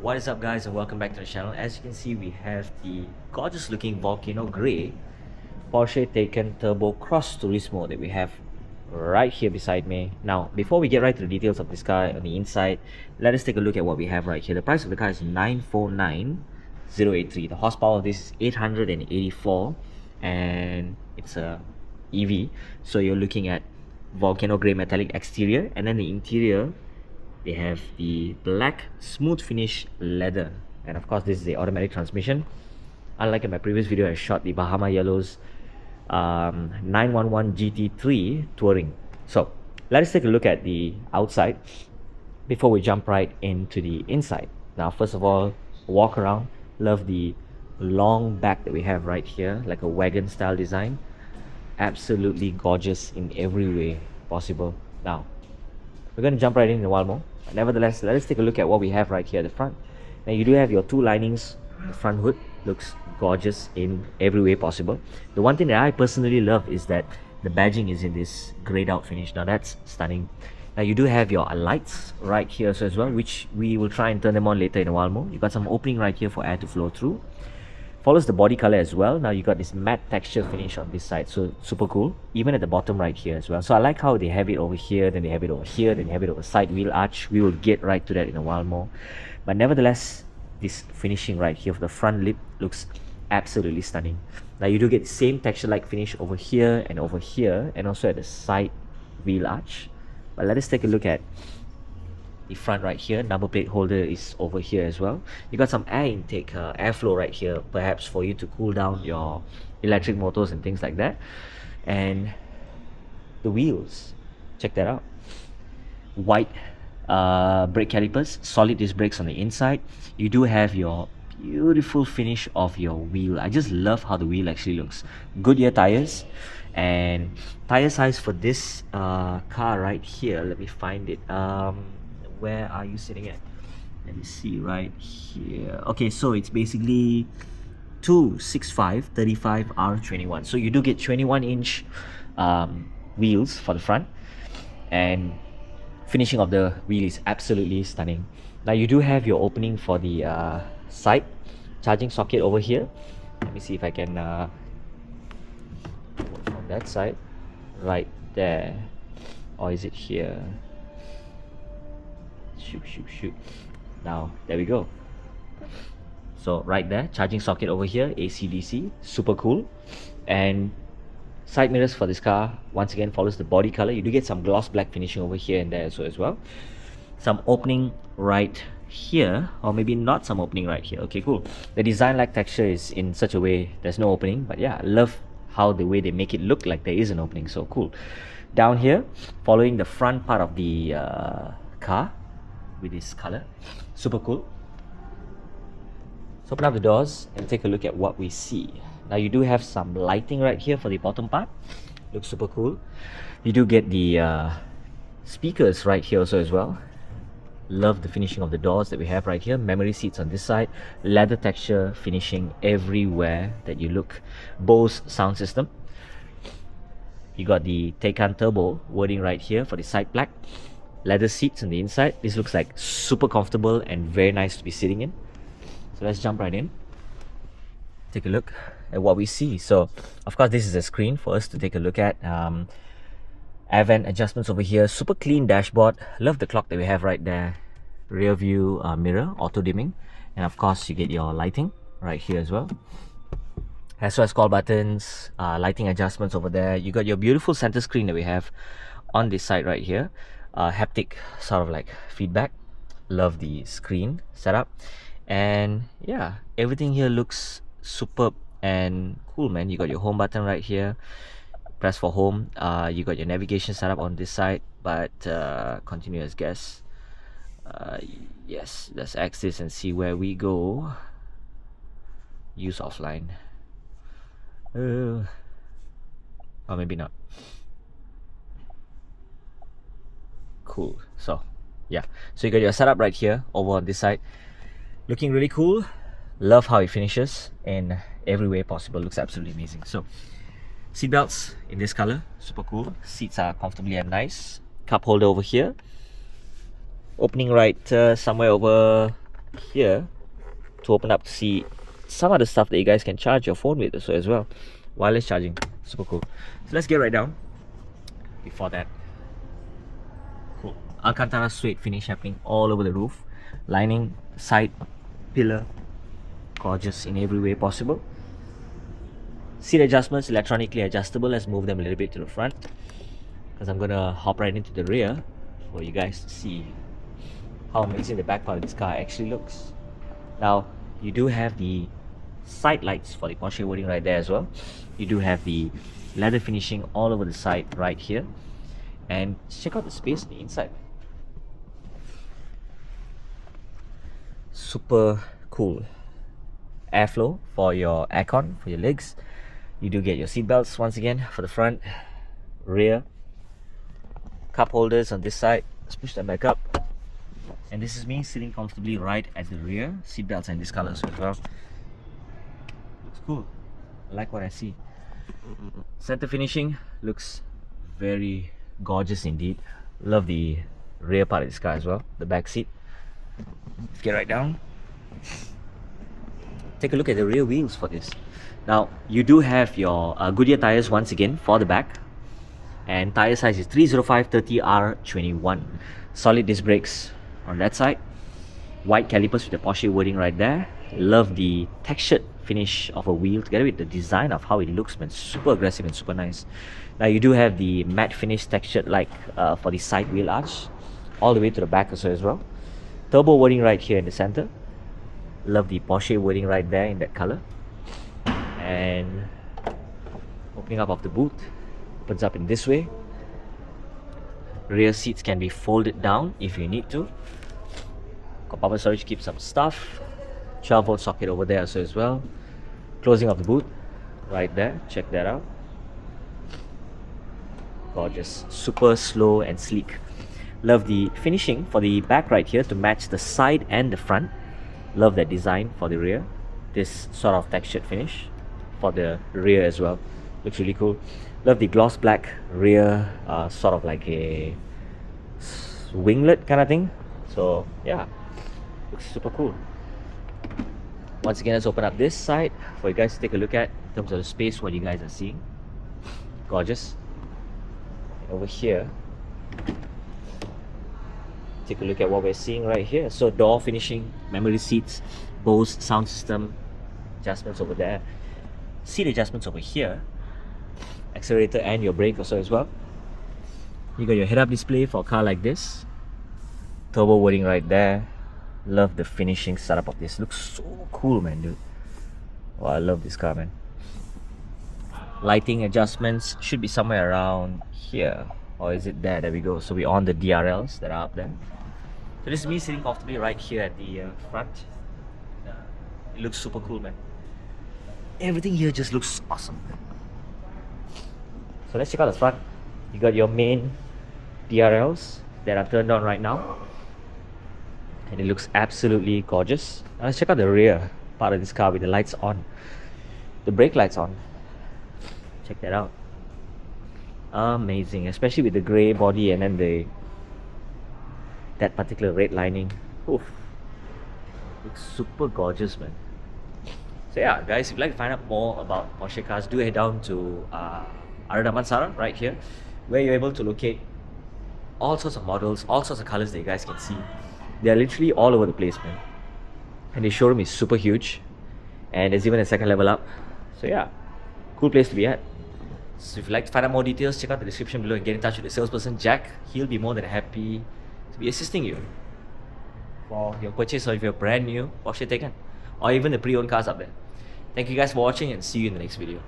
What is up, guys, and welcome back to the channel. As you can see, we have the gorgeous looking Volcano Grey Porsche Taycan Turbo Cross Turismo that we have right here beside me. Now, before we get right to the details of this car on the inside, let us take a look at what we have right here. The price of the car is 949,083. The horsepower of this is 884 and it's a EV. So you're looking at Volcano Grey metallic exterior, and then the interior, they have the black smooth finish leather, and of course this is the automatic transmission. Unlike in my previous video, I shot the Bahama Yellow's 911 GT3 Touring. So let us take a look at the outside before we jump right into the inside. Now, first of all, walk around. Love the long back that we have right here, like a wagon style design. Absolutely gorgeous in every way possible. Now, we're going to jump right in a while more, but nevertheless, let us take a look at what we have right here at the front. Now, you do have your two linings. The front hood looks gorgeous in every way possible. The one thing that I personally love is that the badging is in this grayed out finish. Now, that's stunning. Now, you do have your lights right here as well, which we will try and turn them on later in a while more. You got some opening right here for air to flow through. Follows the body color as well. Now you got this matte texture finish on this side, so super cool. Even at the bottom right here as well. So I like how they have it over here, then they have it over here, then they have it over side wheel arch. We will get right to that in a while more. But nevertheless, this finishing right here for the front lip looks absolutely stunning. Now you do get the same texture-like finish over here, and also at the side wheel arch. But let us take a look at the front right here. Number plate holder is over here as well. You got some air intake, airflow right here, perhaps for you to cool down your electric motors and things like that. And the wheels, check that out. White brake calipers, solid disc brakes on the inside. You do have your beautiful finish of your wheel. I just love how the wheel actually looks. Goodyear tires, and tire size for this car right here, let me find it. Where are you sitting at? Let me see right here. Okay, so it's basically 265 35 R21. So you do get 21-inch wheels for the front, and finishing of the wheel is absolutely stunning. Now you do have your opening for the side charging socket over here. Let me see if I can from that side right there, or is it here? Shoot. Now there we go. So right there, charging socket over here, AC DC, super cool. And side mirrors for this car once again follows the body color. You do get some gloss black finishing over here and there as well. Some opening right here, or maybe not some opening right here. Okay, cool. The design like texture is in such a way there's no opening, but yeah, I love how the way they make it look like there is an opening. So cool. Down here, following the front part of the car with this color, super cool. So open up the doors and take a look at what we see. Now you do have some lighting right here for the bottom part, looks super cool. You do get the speakers right here also as well. Love the finishing of the doors that we have right here. Memory seats on this side, leather texture finishing everywhere that you look. Bose sound system. You got the Taycan Turbo wording right here for the side black. Leather seats on the inside. This looks like super comfortable and very nice to be sitting in. So let's jump right in, take a look at what we see. So of course this is a screen for us to take a look at. Air vent adjustments over here, super clean dashboard. Love the clock that we have right there. Rear view mirror, auto dimming, and of course you get your lighting right here as well, as well as call buttons, lighting adjustments over there. You got your beautiful center screen that we have on this side right here. Haptic sort of like feedback. Love the screen setup, and yeah, everything here looks superb and cool, man. You got your home button right here, press for home. You got your navigation setup on this side, but continue as guest. Yes, let's exit and see where we go. Use offline, or maybe not. Cool. So yeah, so you got your setup right here over on this side, looking really cool. Love how it finishes in every way possible. Looks absolutely amazing. So seatbelts in this color, super cool. Seats are comfortably and nice. Cup holder over here, opening right somewhere over here to open up to see some of the stuff that you guys can charge your phone with as well. Wireless charging, super cool. So let's get right down. Before that, cool Alcantara suede finish happening all over the roof, lining, side, pillar, gorgeous in every way possible. Seat adjustments, electronically adjustable. Let's move them a little bit to the front, because I'm gonna hop right into the rear for you guys to see how amazing the back part of this car actually looks. Now, you do have the side lights for the Porsche wording right there as well. You do have the leather finishing all over the side right here. And check out the space on the inside. Super cool. Airflow for your aircon, for your legs. You do get your seat belts once again for the front, rear. Cup holders on this side. Let's push them back up. And this is me sitting comfortably right at the rear. Seat belts in this color as well. Looks cool. I like what I see. Center finishing looks very gorgeous indeed. Love the rear part of this car as well. The back seat. Let's get right down. Take a look at the rear wheels for this. Now, you do have your Goodyear tires once again for the back. And tire size is 305/30R21. Solid disc brakes on that side. White calipers with the Porsche wording right there. Love the textured finish of a wheel together with the design of how it looks, man. Super aggressive and super nice. Now you do have the matte finish textured like for the side wheel arch, all the way to the back also as well. Turbo wording right here in the center. Love the Porsche wording right there in that color. And opening up of the boot, opens up in this way. Rear seats can be folded down if you need to. Compartment storage, keep some stuff. 12-volt socket over there also as well. Closing of the boot right there, check that out. Gorgeous, super slow and sleek. Love the finishing for the back right here to match the side and the front. Love that design for the rear. This sort of textured finish for the rear as well. Looks really cool. Love the gloss black rear, sort of like a winglet kind of thing. So yeah, looks super cool. Once again, let's open up this side for you guys to take a look at in terms of the space, what you guys are seeing. Gorgeous. Over here, take a look at what we're seeing right here. So door finishing, memory seats, Bose sound system adjustments over there, seat adjustments over here, accelerator and your brake also as well. You got your head-up display for a car like this. Turbo wording right there. Love the finishing setup of this. Looks so cool, man, dude. Wow, I love this car, man. Lighting adjustments should be somewhere around here. Or is it there? There we go. So we're on the DRLs that are up there. So this is me sitting comfortably right here at the front. It looks super cool, man. Everything here just looks awesome. So let's check out the front. You got your main DRLs that are turned on right now. And it looks absolutely gorgeous. Now let's check out the rear part of this car with the lights on. The brake lights on. Check that out. Amazing, especially with the grey body and then that particular red lining. Oof. Looks super gorgeous, man. So yeah, guys, if you'd like to find out more about Porsche cars, do head down to Ara Damansara right here, where you're able to locate all sorts of models, all sorts of colors that you guys can see. They're literally all over the place, man. And the showroom is super huge. And there's even a second level up. So yeah, cool place to be at. So if you'd like to find out more details, check out the description below and get in touch with the salesperson, Jack. He'll be more than happy to be assisting you for your purchase of your brand new Porsche Taycan, or even the pre-owned cars up there. Thank you guys for watching and see you in the next video.